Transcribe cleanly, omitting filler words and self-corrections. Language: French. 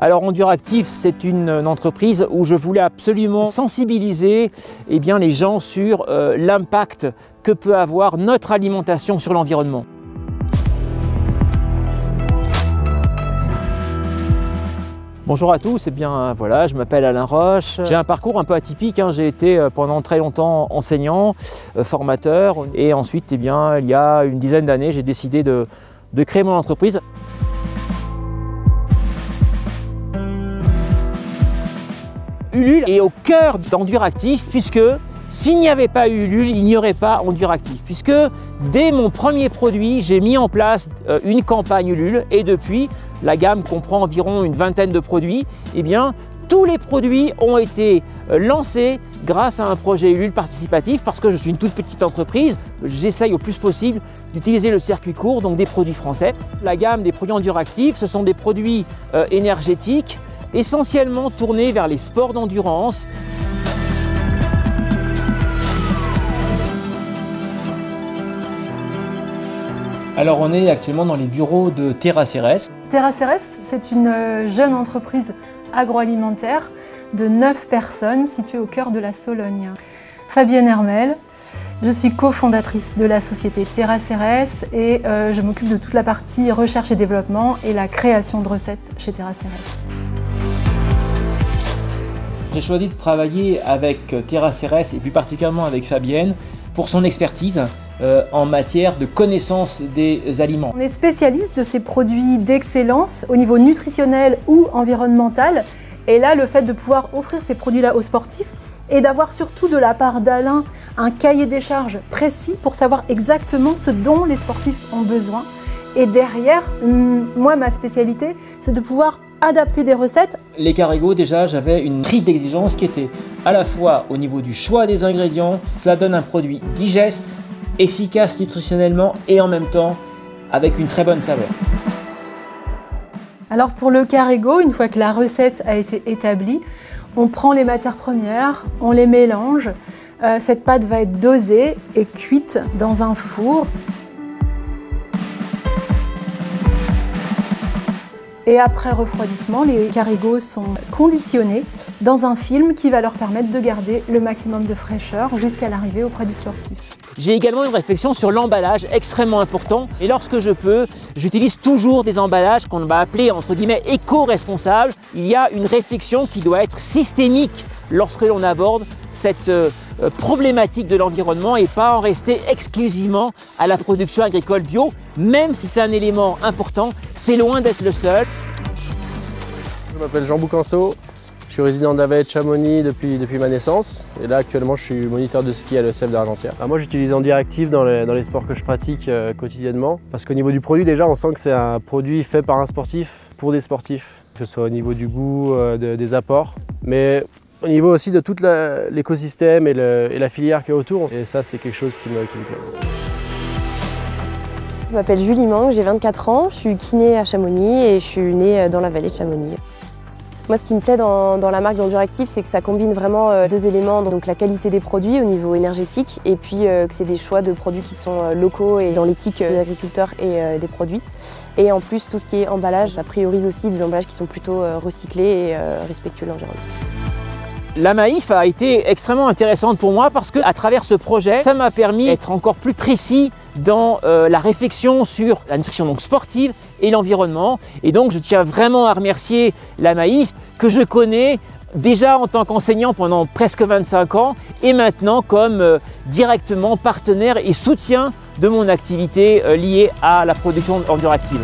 Alors Enduractive, c'est une entreprise où je voulais absolument sensibiliser les gens sur l'impact que peut avoir notre alimentation sur l'environnement. Bonjour à tous, voilà, je m'appelle Alain Roche. J'ai un parcours un peu atypique, j'ai été pendant très longtemps enseignant, formateur, et ensuite il y a une dizaine d'années j'ai décidé de créer mon entreprise. Ulule est au cœur d'Enduractive puisque s'il n'y avait pas Ulule, il n'y aurait pas Enduractive. Puisque dès mon premier produit, j'ai mis en place une campagne Ulule et depuis, la gamme comprend environ une vingtaine de produits. Tous les produits ont été lancés grâce à un projet Ulule participatif parce que je suis une toute petite entreprise. J'essaye au plus possible d'utiliser le circuit court, donc des produits français. La gamme des produits Enduractive, ce sont des produits énergétiques essentiellement tournés vers les sports d'endurance. Alors on est actuellement dans les bureaux de Terra Ceres. Terra Ceres, c'est une jeune entreprise agroalimentaire de 9 personnes située au cœur de la Sologne. Fabienne Hermel, je suis cofondatrice de la société Terra Ceres et je m'occupe de toute la partie recherche et développement et la création de recettes chez Terra Ceres. J'ai choisi de travailler avec Terra Ceres et plus particulièrement avec Fabienne pour son expertise en matière de connaissance des aliments. On est spécialiste de ces produits d'excellence au niveau nutritionnel ou environnemental. Et là, le fait de pouvoir offrir ces produits-là aux sportifs et d'avoir surtout de la part d'Alain un cahier des charges précis pour savoir exactement ce dont les sportifs ont besoin. Et derrière, moi, ma spécialité, c'est de pouvoir adapter des recettes. Les Carigo, déjà, j'avais une triple exigence qui était à la fois au niveau du choix des ingrédients, cela donne un produit digeste, efficace nutritionnellement et en même temps avec une très bonne saveur. Alors pour le Carigo, une fois que la recette a été établie, on prend les matières premières, on les mélange. Cette pâte va être dosée et cuite dans un four. Et après refroidissement, les Carigo sont conditionnés dans un film qui va leur permettre de garder le maximum de fraîcheur jusqu'à l'arrivée auprès du sportif. J'ai également une réflexion sur l'emballage extrêmement important et lorsque je peux, j'utilise toujours des emballages qu'on va appeler entre guillemets éco-responsables. Il y a une réflexion qui doit être systémique lorsque l'on aborde cette problématique de l'environnement et pas en rester exclusivement à la production agricole bio, même si c'est un élément important, c'est loin d'être le seul. Je m'appelle Jean Boucanceau, je suis résident de la vallée de Chamonix depuis ma naissance et là actuellement je suis moniteur de ski à l'ESF d'Argentière. Moi j'utilise Enduractive dans les sports que je pratique quotidiennement parce qu'au niveau du produit déjà on sent que c'est un produit fait par un sportif pour des sportifs, que ce soit au niveau du goût, des apports, mais au niveau aussi de tout l'écosystème et la filière qui est autour, et ça c'est quelque chose qui me plaît. Je m'appelle Julie Mang, j'ai 24 ans, je suis kiné à Chamonix et je suis née dans la vallée de Chamonix. Moi ce qui me plaît dans la marque d'Enduractive, c'est que ça combine vraiment deux éléments, donc la qualité des produits au niveau énergétique et puis que c'est des choix de produits qui sont locaux et dans l'éthique des agriculteurs et des produits. Et en plus tout ce qui est emballage, ça priorise aussi des emballages qui sont plutôt recyclés et respectueux de l'environnement. La Maïf a été extrêmement intéressante pour moi parce qu'à travers ce projet, ça m'a permis d'être encore plus précis dans la réflexion sur la nutrition donc sportive et l'environnement. Et donc je tiens vraiment à remercier la Maïf que je connais déjà en tant qu'enseignant pendant presque 25 ans et maintenant comme directement partenaire et soutien de mon activité liée à la production Enduractive.